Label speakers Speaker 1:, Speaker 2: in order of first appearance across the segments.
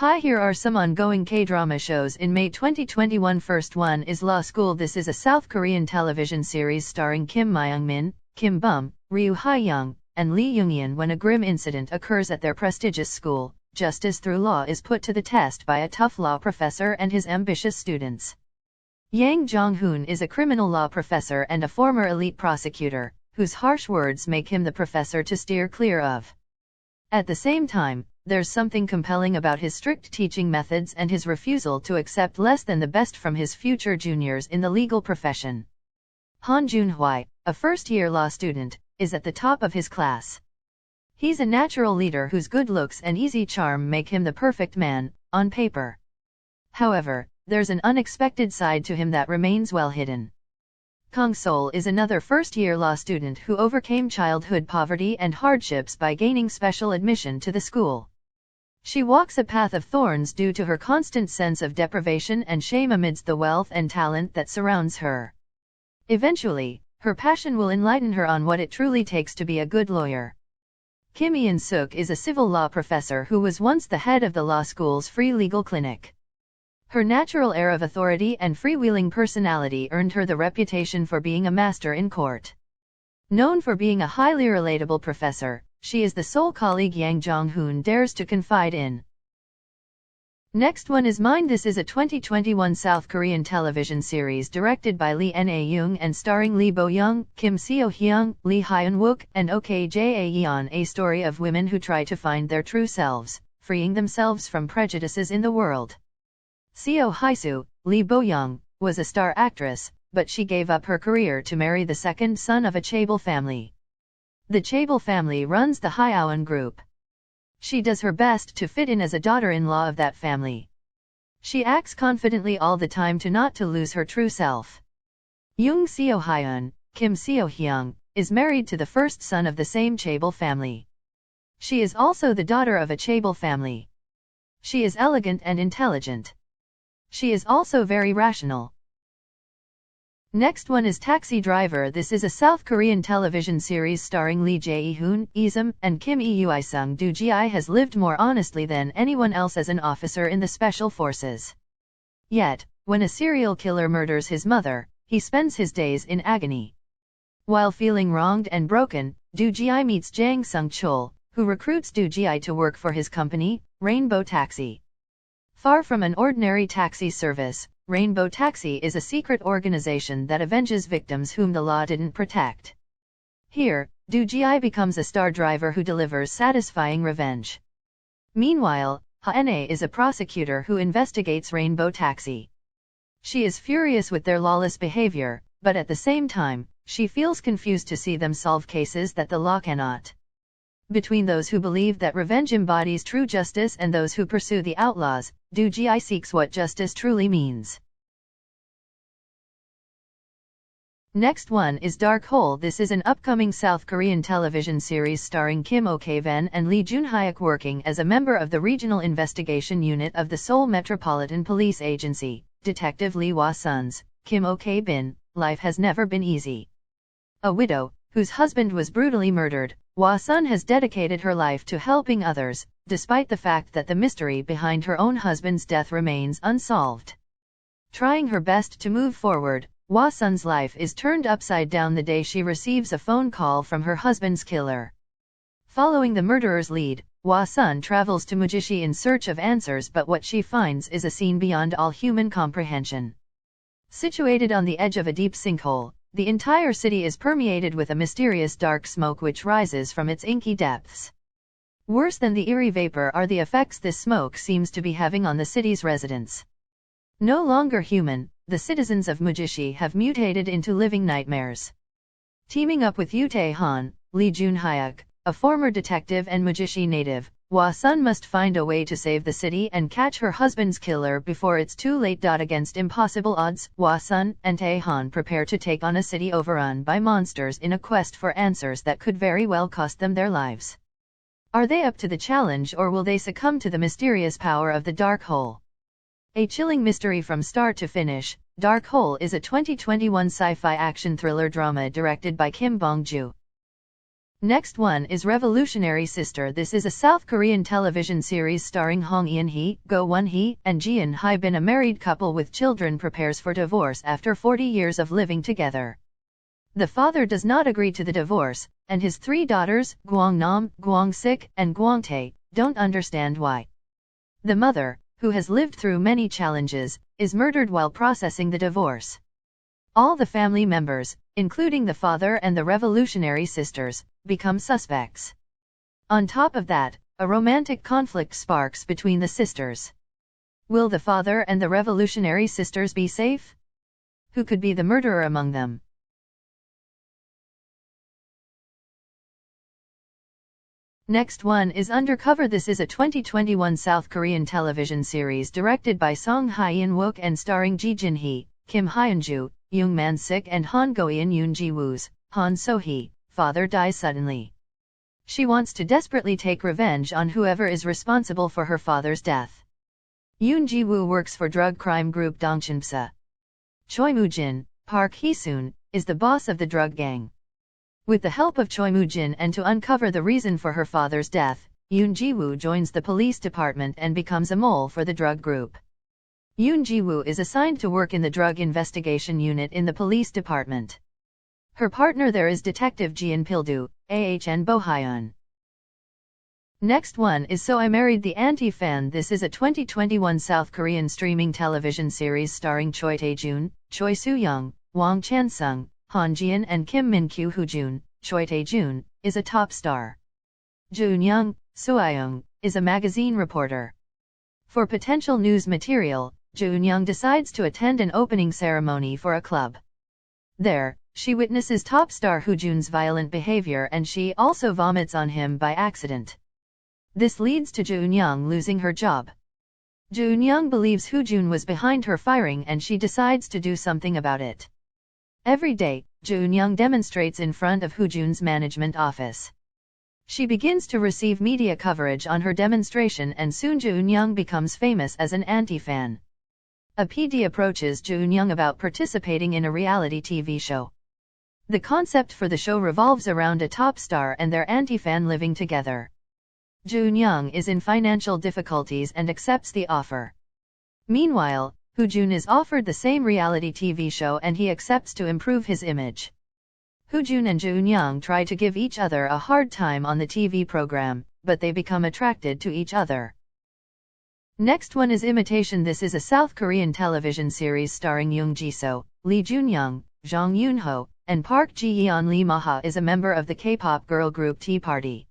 Speaker 1: Hi, here are some ongoing K-drama shows in May 2021. First one is Law School. This is a South Korean television series starring Kim Myung-min, Kim Bum, Ryu Ha-young, and Lee Young-yeon. When a grim incident occurs at their prestigious school, justice through law is put to the test by a tough law professor and his ambitious students. Yang Jong-hoon is a criminal law professor and a former elite prosecutor, whose harsh words make him the professor to steer clear of. At the same time, there's something compelling about his strict teaching methods and his refusal to accept less than the best from his future juniors in the legal profession. Han Jun-hwi, a first-year law student, is at the top of his class. He's a natural leader whose good looks and easy charm make him the perfect man, on paper. However, there's an unexpected side to him that remains well hidden. Kang Sol is another first-year law student who overcame childhood poverty and hardships by gaining special admission to the school. She walks a path of thorns due to her constant sense of deprivation and shame amidst the wealth and talent that surrounds her. Eventually, her passion will enlighten her on what it truly takes to be a good lawyer. Kim Eun-suk is a civil law professor who was once the head of the law school's free legal clinic. Her natural air of authority and freewheeling personality earned her the reputation for being a master in court. Known for being a highly relatable professor, she is the sole colleague Yang Jong-hoon dares to confide in. Next one is Mine. This is a 2021 South Korean television series directed by Lee Na-young and starring Lee Bo-young, Kim Seo-hyung, Lee Hyun-wook, and Ok Jae-yeon. A story of women who try to find their true selves, freeing themselves from prejudices in the world. Seo Hye-soo, Lee Bo-young, was a star actress, but she gave up her career to marry the second son of a chaebol family. The chaebol family runs the Hyeowan Group. She does her best to fit in as a daughter-in-law of that family. She acts confidently all the time not to lose her true self. Young Seo-hyun, Kim Seo-hyung, is married to the first son of the same chaebol family. She is also the daughter of a chaebol family. She is elegant and intelligent. She is also very rational. Next one is Taxi Driver. This is a South Korean television series starring Lee Jae-hoon, Isum, and Kim Eui-sung. Do Ji has lived more honestly than anyone else as an officer in the special forces. Yet, when a serial killer murders his mother, he spends his days in agony. While feeling wronged and broken, Do Ji meets Jang Sung-chul, who recruits Do Ji to work for his company, Rainbow Taxi. Far from an ordinary taxi service, Rainbow Taxi is a secret organization that avenges victims whom the law didn't protect. Here, Do Ji becomes a star driver who delivers satisfying revenge. Meanwhile, Ha-ne is a prosecutor who investigates Rainbow Taxi. She is furious with their lawless behavior, but at the same time, she feels confused to see them solve cases that the law cannot. Between those who believe that revenge embodies true justice and those who pursue the outlaws, Do Ji seeks what justice truly means. Next one is Dark Hole. This is an upcoming South Korean television series starring Kim Ok-ven and Lee Jun-hyuk working as a member of the Regional Investigation Unit of the Seoul Metropolitan Police Agency, Detective Lee Hwa-sun's, Kim Ok-bin, life has never been easy. A widow, whose husband was brutally murdered, Hwa-sun has dedicated her life to helping others, despite the fact that the mystery behind her own husband's death remains unsolved. Trying her best to move forward, Hwa-sun's life is turned upside down the day she receives a phone call from her husband's killer. Following the murderer's lead, Hwa-sun travels to Mujishi in search of answers, but what she finds is a scene beyond all human comprehension. Situated on the edge of a deep sinkhole, the entire city is permeated with a mysterious dark smoke which rises from its inky depths. Worse than the eerie vapor are the effects this smoke seems to be having on the city's residents. No longer human, the citizens of Mujishi have mutated into living nightmares. Teaming up with Yoo Tae-han, Lee Jun-hyuk, a former detective and Mujishi native, Hwa-sun must find a way to save the city and catch her husband's killer before it's too late. Against impossible odds, Hwa-sun and Tae-han prepare to take on a city overrun by monsters in a quest for answers that could very well cost them their lives. Are they up to the challenge, or will they succumb to the mysterious power of the Dark Hole? A chilling mystery from start to finish, Dark Hole is a 2021 sci-fi action thriller drama directed by Kim Bong-joo. Next one is Revolutionary Sister. This is a South Korean television series starring Hong Eun-hee, Go Won-hee, and Jeon Hae-bin. A married couple with children prepares for divorce after 40 years of living together. The father does not agree to the divorce, and his 3 daughters, Gwang-nam, Gwang-sik, and Gwang-tae, don't understand why. The mother, who has lived through many challenges, is murdered while processing the divorce. All the family members, including the father and the Revolutionary Sisters, become suspects. On top of that, a romantic conflict sparks between the sisters. Will the father and the Revolutionary Sisters be safe? Who could be the murderer among them? Next one is Undercover. This is a 2021 South Korean television series directed by Song Hyun-wook and starring Ji Jin-hee, Kim Hyun-joo, Young Man-sik and Han Go-eun. Yoon Ji-woo's Han So-hee father dies suddenly. She wants to desperately take revenge on whoever is responsible for her father's death. Yoon Ji-woo works for drug crime group Dongcheonpsa. Choi Moo-jin, Park Hee-soon, is the boss of the drug gang. With the help of Choi Moo-jin and to uncover the reason for her father's death, Yoon Ji-woo joins the police department and becomes a mole for the drug group. Yoon Ji-woo is assigned to work in the drug investigation unit in the police department. Her partner there is Detective Jeon Pil-do, Ahn Bo-hyun. Next one is So I Married the Anti-Fan. This is a 2021 South Korean streaming television series starring Choi Tae-jun, Choi Soo-young, Wang Chan-sung, Han Ji-in and Kim Min-kyu. Hoo-jun, Choi Tae-jun, is a top star. Joon-young, Soo-young, is a magazine reporter. For potential news material, Joon-young decides to attend an opening ceremony for a club. There, she witnesses top star Hoo-jun's violent behavior and she also vomits on him by accident. This leads to Joon-young losing her job. Joon-young believes Hoo-jun was behind her firing and she decides to do something about it. Every day, Joon-young demonstrates in front of Hoo-jun's management office. She begins to receive media coverage on her demonstration and soon Joon-young becomes famous as an anti-fan. A PD approaches Joon-young about participating in a reality TV show. The concept for the show revolves around a top star and their anti-fan living together. Joon-young is in financial difficulties and accepts the offer. Meanwhile, Hoo-jun is offered the same reality TV show and he accepts to improve his image. Hoo-jun and Joon-young try to give each other a hard time on the TV program, but they become attracted to each other. Next one is Imitation. This is a South Korean television series starring Yoon Ji-soo, Lee Jun-young, Jong Yoon-ho, and Park Ji-yeon. Lee Ma-ha is a member of the K-pop girl group T-Party.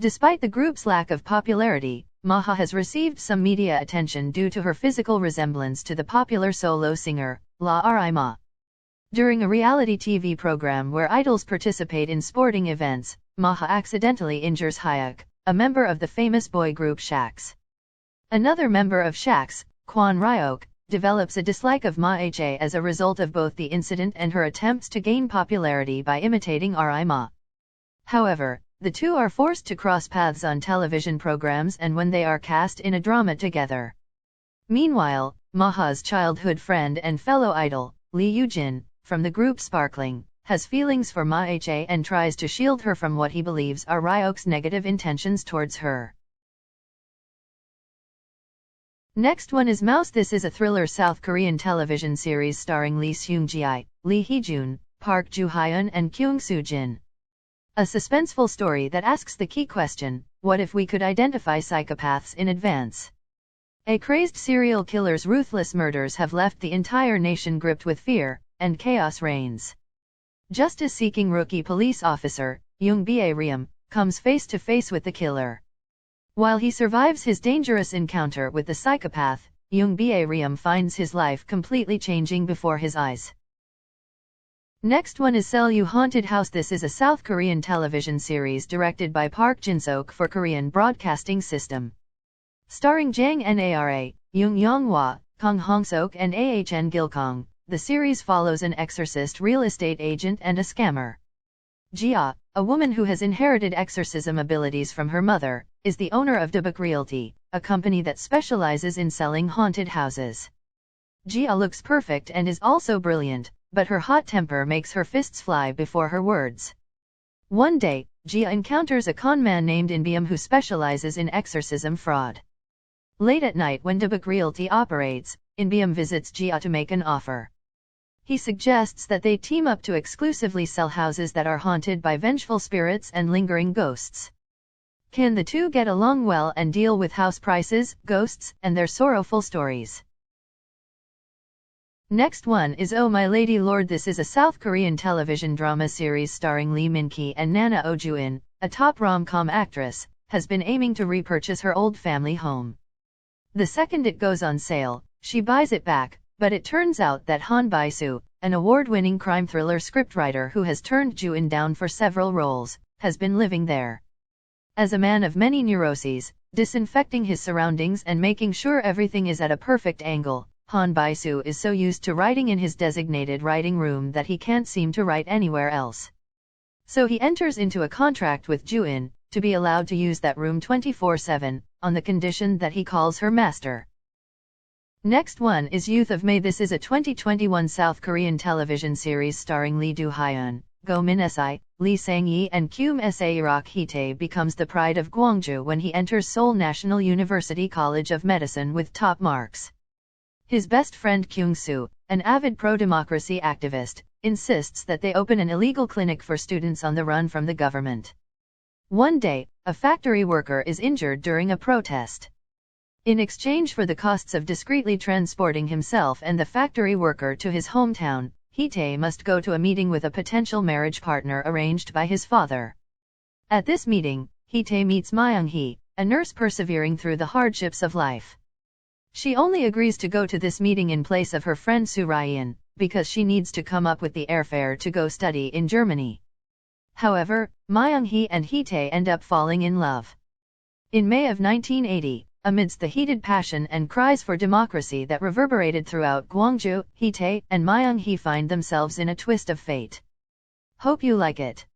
Speaker 1: Despite the group's lack of popularity, Ma-ha has received some media attention due to her physical resemblance to the popular solo singer, La Ri-ma. During a reality TV program where idols participate in sporting events, Ma-ha accidentally injures Hyuk, a member of the famous boy group Shax. Another member of Shax, Kwon Ryok, develops a dislike of Ma-ha as a result of both the incident and her attempts to gain popularity by imitating Ri-ma. However, the two are forced to cross paths on television programs and when they are cast in a drama together. Meanwhile, Ma-ha's childhood friend and fellow idol, Lee Yoo-jin, from the group Sparkling, has feelings for Ma-ha and tries to shield her from what he believes are Ryok's negative intentions towards her. Next one is Mouse. This is a thriller South Korean television series starring Lee Seung-gi, Lee Hee-jun, Park Joo-hyun and Kyung Soo-jin. A suspenseful story that asks the key question, what if we could identify psychopaths in advance? A crazed serial killer's ruthless murders have left the entire nation gripped with fear, and chaos reigns. Justice-seeking rookie police officer, Young Bae-ryum, comes face to face with the killer. While he survives his dangerous encounter with the psychopath, Young Bae-ryum finds his life completely changing before his eyes. Next one is Selu Haunted House. This is a South Korean television series directed by Park Jin-sok for Korean Broadcasting System. Starring Jang Nara, Yoon Young-hwa, Kang Hong-sok and Ahn Gil-kong, the series follows an exorcist real estate agent and a scammer. Jia, a woman who has inherited exorcism abilities from her mother, is the owner of Dabuk Realty, a company that specializes in selling haunted houses. Jia looks perfect and is also brilliant, but her hot temper makes her fists fly before her words. One day, Jia encounters a con man named Inbeom who specializes in exorcism fraud. Late at night when Debuk Realty operates, Inbeom visits Jia to make an offer. He suggests that they team up to exclusively sell houses that are haunted by vengeful spirits and lingering ghosts. Can the two get along well and deal with house prices, ghosts, and their sorrowful stories? Next one is Oh My Lady Lord. This is a South Korean television drama series starring Lee Min-ki and Nana Oh-jun, a top rom-com actress, has been aiming to repurchase her old family home. The second it goes on sale, she buys it back, but it turns out that Han Bai-soo, an award-winning crime thriller scriptwriter who has turned Ju-in down for several roles, has been living there. As a man of many neuroses, disinfecting his surroundings and making sure everything is at a perfect angle, Han Bai-soo is so used to writing in his designated writing room that he can't seem to write anywhere else. So he enters into a contract with Ju-in, to be allowed to use that room 24/7, on the condition that he calls her master. Next one is Youth of May. This is a 2021 South Korean television series starring Lee Do-hyun, Go Min-si, Lee Sang-yi and Kyum Sa. Iraq Hee-tae becomes the pride of Gwangju when he enters Seoul National University College of Medicine with top marks. His best friend Kyung-soo, an avid pro-democracy activist, insists that they open an illegal clinic for students on the run from the government. One day, a factory worker is injured during a protest. In exchange for the costs of discreetly transporting himself and the factory worker to his hometown, Hee-tae must go to a meeting with a potential marriage partner arranged by his father. At this meeting, Hee-tae meets Myung-hee, a nurse persevering through the hardships of life. She only agrees to go to this meeting in place of her friend Soo Ryan, because she needs to come up with the airfare to go study in Germany. However, Myung-hee and Hee-tae end up falling in love. In May of 1980, amidst the heated passion and cries for democracy that reverberated throughout Gwangju, Hee-tae and Myung-hee find themselves in a twist of fate. Hope you like it.